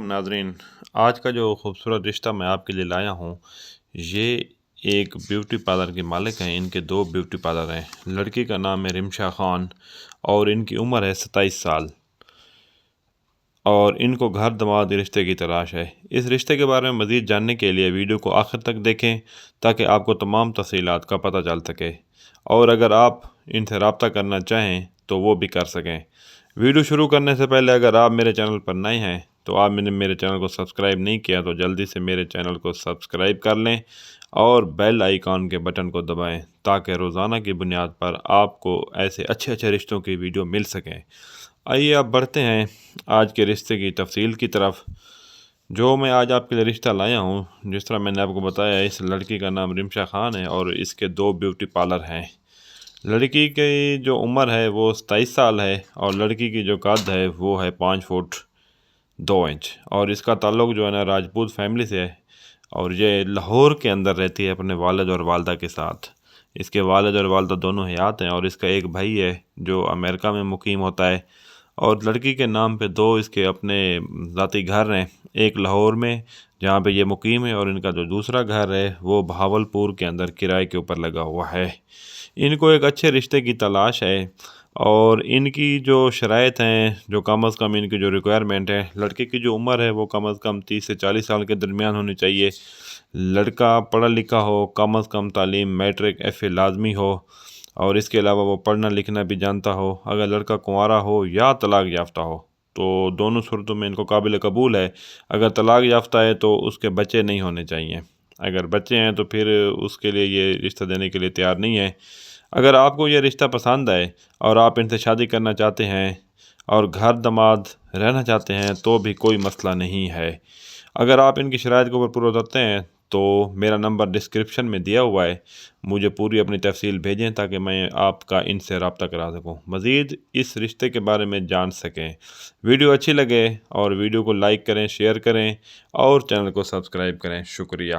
ناظرین، آج کا جو خوبصورت رشتہ میں آپ کے لیے لایا ہوں، یہ ایک بیوٹی پارلر کے مالک ہیں۔ ان کے دو بیوٹی پارلر ہیں۔ لڑکی کا نام ہے رمشا خان اور ان کی عمر ہے 27 سال، اور ان کو گھر داماد رشتے کی تلاش ہے۔ اس رشتے کے بارے میں مزید جاننے کے لیے ویڈیو کو آخر تک دیکھیں تاکہ آپ کو تمام تفصیلات کا پتہ چل سکے، اور اگر آپ ان سے رابطہ کرنا چاہیں تو وہ بھی کر سکیں۔ ویڈیو شروع کرنے سے پہلے اگر آپ میرے چینل پر نئے ہیں تو آپ نے میرے چینل کو سبسکرائب نہیں کیا تو جلدی سے میرے چینل کو سبسکرائب کر لیں اور بیل آئیکن کے بٹن کو دبائیں تاکہ روزانہ کی بنیاد پر آپ کو ایسے اچھے رشتوں کی ویڈیو مل سکیں۔ آئیے اب بڑھتے ہیں آج کے رشتے کی تفصیل کی طرف۔ جو میں آج آپ کے لیے رشتہ لایا ہوں، جس طرح میں نے آپ کو بتایا، اس لڑکی کا نام رمشا خان ہے اور اس کے دو بیوٹی پارلر ہیں۔ لڑکی کی جو عمر ہے وہ 27 سال ہے اور لڑکی کی جو قد ہے وہ ہے 5 فٹ 2 انچ، اور اس کا تعلق جو ہے نا راجپوت فیملی سے ہے، اور یہ لاہور کے اندر رہتی ہے اپنے والد اور والدہ کے ساتھ۔ اس کے والد اور والدہ دونوں حیات ہیں، اور اس کا ایک بھائی ہے جو امریکہ میں مقیم ہوتا ہے، اور لڑکی کے نام پہ دو اس کے اپنے ذاتی گھر ہیں، ایک لاہور میں جہاں پہ یہ مقیم ہے، اور ان کا جو دوسرا گھر ہے وہ بہاولپور کے اندر کرائے کے اوپر لگا ہوا ہے۔ ان کو ایک اچھے رشتے کی تلاش ہے، اور ان کی جو شرائط ہیں، جو کم از کم ان کی جو ریکوائرمنٹ ہے، لڑکے کی جو عمر ہے وہ کم از کم 30 سے 40 سال کے درمیان ہونی چاہیے۔ لڑکا پڑھا لکھا ہو، کم از کم تعلیم میٹرک FA لازمی ہو، اور اس کے علاوہ وہ پڑھنا لکھنا بھی جانتا ہو۔ اگر لڑکا کنوارا ہو یا طلاق یافتہ ہو تو دونوں صورتوں میں ان کو قابل قبول ہے۔ اگر طلاق یافتہ ہے تو اس کے بچے نہیں ہونے چاہیے، اگر بچے ہیں تو پھر اس کے لیے یہ رشتہ دینے کے لیے تیار نہیں ہے۔ اگر آپ کو یہ رشتہ پسند ہے اور آپ ان سے شادی کرنا چاہتے ہیں اور گھر داماد رہنا چاہتے ہیں تو بھی کوئی مسئلہ نہیں ہے۔ اگر آپ ان کی شرائط کے اوپر پورا اترتے ہیں تو میرا نمبر ڈسکرپشن میں دیا ہوا ہے، مجھے پوری اپنی تفصیل بھیجیں تاکہ میں آپ کا ان سے رابطہ کرا سکوں، مزید اس رشتے کے بارے میں جان سکیں۔ ویڈیو اچھی لگے اور ویڈیو کو لائک کریں، شیئر کریں اور چینل کو سبسکرائب کریں۔ شکریہ۔